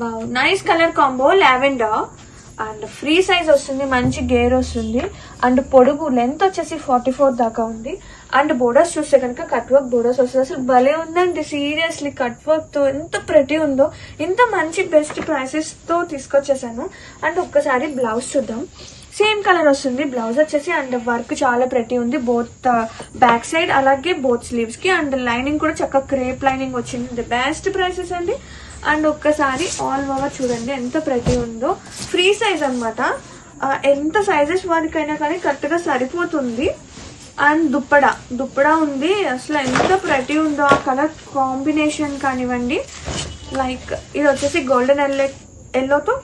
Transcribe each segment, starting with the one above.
Wow, nice colour combo, lavender. And free size వస్తుంది, మంచి gear వస్తుంది. అండ్ పొడుగు లెంత్ వచ్చేసి 44 దాకా ఉంది. అండ్ బోర్డర్స్ చూస్తే కనుక కట్ వర్క్ బోర్డర్స్ వస్తుంది. అసలు భలే ఉందండి, సీరియస్లీ కట్ వర్క్ తో ఎంత ప్రెటీ ఉందో. ఇంత మంచి బెస్ట్ ప్రైసెస్ తో తీసుకొచ్చేసాను. అండ్ ఒక్కసారి బ్లౌజ్ చూద్దాం. సేమ్ కలర్ వస్తుంది బ్లౌజ్ వచ్చేసి. అండ్ వర్క్ చాలా ప్రెటీ ఉంది, బోత్ బ్యాక్ సైడ్ అలాగే బోత్ స్లీవ్స్ కి. అండ్ లైనింగ్ కూడా చక్కగా క్రేప్ లైనింగ్ వచ్చింది. బెస్ట్ ప్రైసెస్ అండి. అండ్ ఒక్కసారి ఆల్ ఓవర్ చూడండి ఎంత ప్రెటీ ఉందో. ఫ్రీ సైజ్ అనమాట, ఎంత సైజెస్ వారికైనా కానీ కరెక్ట్ గా సరిపోతుంది. అండ్ దుప్పడా ఉంది. అసలు ఎంత ప్రెటీ ఉందో ఆ కలర్ కాంబినేషన్ కానివ్వండి. లైక్ ఇది వచ్చేసి గోల్డెన్ ఎల్లోతో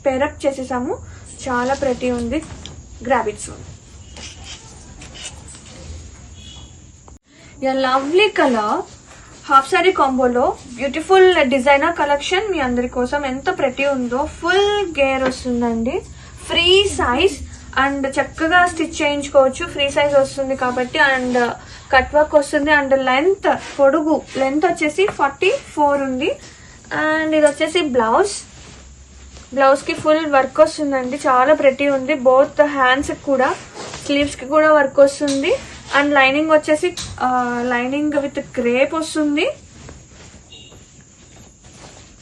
పేరప్ చేసేసాము, చాలా ప్రెటీ ఉంది. Grab it soon. Lovely colour half sari కాంబోలో బ్యూటిఫుల్ డిజైనర్ కలెక్షన్ మీ అందరి కోసం. ఎంత ప్రెటీ ఉందో. ఫుల్ గేర్ వస్తుందండి, ఫ్రీ సైజ్. అండ్ చక్కగా స్టిచ్ చేయించుకోవచ్చు, ఫ్రీ సైజ్ వస్తుంది కాబట్టి. అండ్ కట్ వర్క్ వస్తుంది. అండ్ లెంత్ పొడుగు లెంత్ వచ్చేసి 44 ఉంది. అండ్ ఇది వచ్చేసి బ్లౌజ్ కి ఫుల్ వర్క్ వస్తుందండి, చాలా ప్రెటీ ఉంది. బోత్ హ్యాండ్స్ కూడా స్లీవ్స్ కి కూడా వర్క్ వస్తుంది. అండ్ లైనింగ్ వచ్చేసి లైనింగ్ విత్ క్రేప్ వస్తుంది,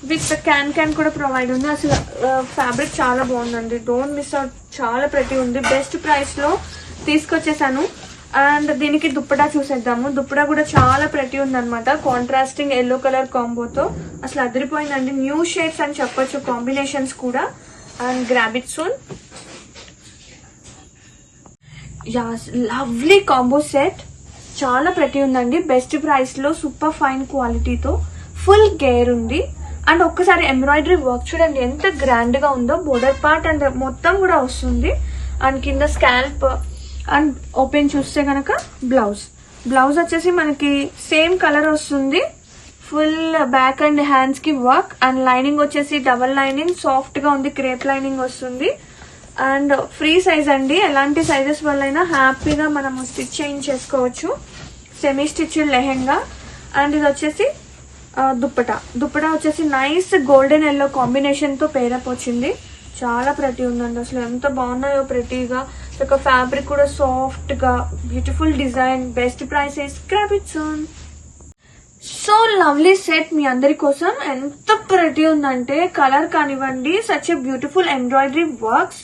విత్ క్యాన్ కూడా ప్రొవైడ్ ఉంది. అసలు ఫ్యాబ్రిక్ చాలా బాగుందండి, డోంట్ మిస్ అవుట్. చాలా ప్రెటీ ఉంది, బెస్ట్ ప్రైస్ లో తీసుకొచ్చేసాను. అండ్ దీనికి దుప్పటా చూసేద్దాము. దుప్పటా కూడా చాలా ప్రెటీ ఉంది అనమాట, కాంట్రాస్టింగ్ ఎల్లో కలర్ కాంబోతో. అసలు అదిరిపోయిందండి, న్యూ షేడ్స్ అని చెప్పొచ్చు, కాంబినేషన్స్ కూడా. And grab it soon. Lovely combo set, చాలా ప్రెటీ ఉందండి. బెస్ట్ ప్రైస్ లో సూపర్ ఫైన్ క్వాలిటీతో ఫుల్ గేర్ ఉంది. అండ్ ఒక్కసారి ఎంబ్రాయిడరీ వర్క్ చూడండి ఎంత గ్రాండ్ గా ఉందో. బోర్డర్ పార్ట్ అండ్ మొత్తం కూడా వస్తుంది. అండ్ కింద స్కాల్ప్. అండ్ ఓపెన్ చూస్తే కనుక బ్లౌజ్ వచ్చేసి మనకి సేమ్ కలర్ వస్తుంది. ఫుల్ బ్యాక్ అండ్ హ్యాండ్స్ కి వర్క్. అండ్ లైనింగ్ వచ్చేసి డబల్ లైనింగ్, సాఫ్ట్ గా ఉంది, క్రేప్ లైనింగ్ వస్తుంది. అండ్ ఫ్రీ సైజ్ అండి, ఎలాంటి సైజెస్ వల్ల హ్యాపీగా మనము స్టిచ్ చేయించేసుకోవచ్చు. Semi stitch lehenga. అండ్ ఇది వచ్చేసి దుప్పటా వచ్చేసి నైస్ గోల్డెన్ ఎల్లో కాంబినేషన్ తో పేరప్ వచ్చింది. చాలా ప్రెటీ ఉందండి, అసలు ఎంత బాగున్నాయో ప్రెటీగా. ఒక ఫ్యాబ్రిక్ కూడా సాఫ్ట్ గా, beautiful design. Best prices, grab it soon. So lovely set మీ అందరి కోసం. ఎంత ప్రెటీ ఉందంటే కలర్ కానివ్వండి, such a beautiful embroidery works.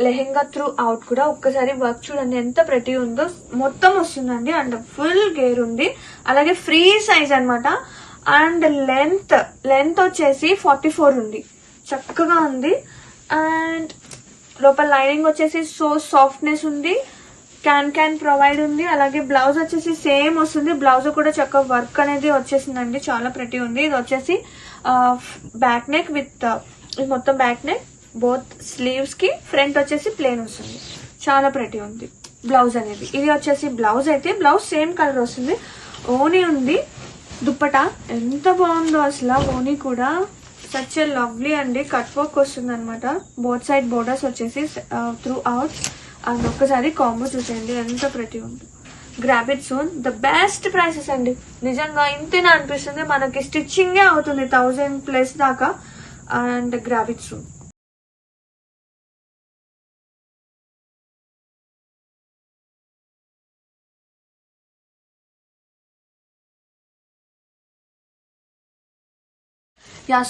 Lehenga throughout కూడా ఒక్కసారి వర్క్ చూడండి ఎంత ప్రెటీ ఉందో. మొత్తం వస్తుందండి. అండ్ ఫుల్ గేర్ ఉంది, అలాగే ఫ్రీ సైజ్ అనమాట. అండ్ లెంత్ వచ్చేసి 44 ఉంది, చక్కగా ఉంది. అండ్ లోపల లైనింగ్ వచ్చేసి సో సాఫ్ట్నెస్ ఉంది, క్యాన్ ప్రొవైడ్ ఉంది. అలాగే బ్లౌజ్ వచ్చేసి సేమ్ వస్తుంది, బ్లౌజ్ కూడా చక్కగా వర్క్ అనేది వచ్చేసిందండి, చాలా ప్రెటీ ఉంది. ఇది వచ్చేసి బ్యాక్ నెక్ విత్ ఇది మొత్తం బ్యాక్ నెక్, బోత్ స్లీవ్స్ కి ఫ్రంట్ వచ్చేసి ప్లేన్ వస్తుంది, చాలా ప్రెటీ ఉంది బ్లౌజ్ అనేది. ఇది వచ్చేసి బ్లౌజ్ అయితే బ్లౌజ్ సేమ్ కలర్ వస్తుంది. ఓనీ ఉంది, దుప్పటా ఎంత బాగుందో అసలు. ఓనీ కూడా సచ్ ఎ లవ్లీ అండి, కట్ వర్క్ వస్తుంది అనమాట. బోత్ సైడ్ బోర్డర్స్ వచ్చేసి త్రూ అవుట్. అండ్ ఒక్కసారి కాంబో చూసేయండి ఎంత ప్రెటీ ఉంది. Grab it soon. The best prices అండి, నిజంగా ఇంతేనా అనిపిస్తుంది. మనకి స్టిచ్చింగే అవుతుంది 1000+ దాకా. And grab it soon.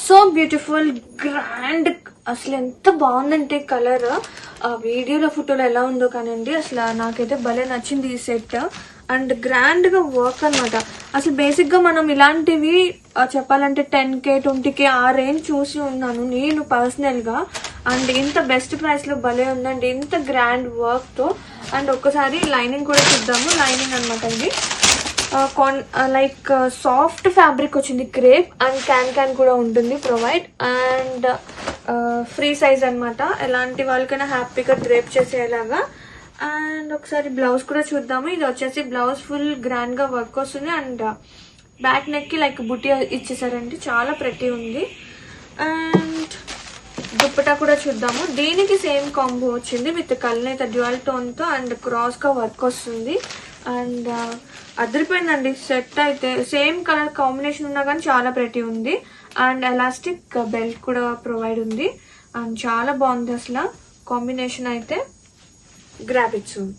So beautiful, grand. అసలు ఎంత బాగుందంటే కలర్, ఆ వీడియోలో ఫోటోలో ఎలా ఉందో కానండి, అసలు నాకైతే భలే నచ్చింది ఈ సెట్. అండ్ గ్రాండ్ గా వర్క్ అనమాట. అసలు బేసిక్ గా మనం ఇలాంటివి చెప్పాలంటే 10K 20K ఆ రేంజ్ చూసి ఉన్నాను నేను పర్సనల్ గా. అండ్ ఇంత బెస్ట్ ప్రైస్ లో భలే ఉందండి, ఇంత గ్రాండ్ వర్క్ తో. అండ్ ఒక్కసారి లైనింగ్ కూడా చూద్దాము. లైనింగ్ అనమాట ఇది లైక్ సాఫ్ట్ ఫ్యాబ్రిక్ వచ్చింది, క్రేప్. అండ్ క్యాన్ కూడా ఉంటుంది ప్రొవైడ్. అండ్ ఫ్రీ సైజ్ అనమాట, ఎలాంటి వాళ్ళకైనా హ్యాపీగా డ్రేప్ చేసేలాగా. అండ్ ఒకసారి బ్లౌజ్ కూడా చూద్దాము. ఇది వచ్చేసి బ్లౌజ్ ఫుల్ గ్రాండ్ గా వర్క్ వస్తుంది. అండ్ బ్యాక్ నెక్ కి లైక్ బుట్టి ఇచ్చేసారండి, చాలా ప్రెటీ ఉంది. అండ్ దుప్పటా కూడా చూద్దాము. దీనికి సేమ్ కాంబో వచ్చింది విత్ కల్నేత డ్యూయల్ టోన్ తో. అండ్ క్రాస్ గా వర్క్ వస్తుంది. అండ్ అదిరిపోయిందండి సెట్ అయితే. సేమ్ కలర్ కాంబినేషన్ ఉన్నా కానీ చాలా ప్రెటీ ఉంది. అండ్ ఎలాస్టిక్ బెల్ట్ కూడా ప్రొవైడ్ ఉంది అండ్ చాలా బాగుంది అసలు కాంబినేషన్ అయితే. Grab it soon.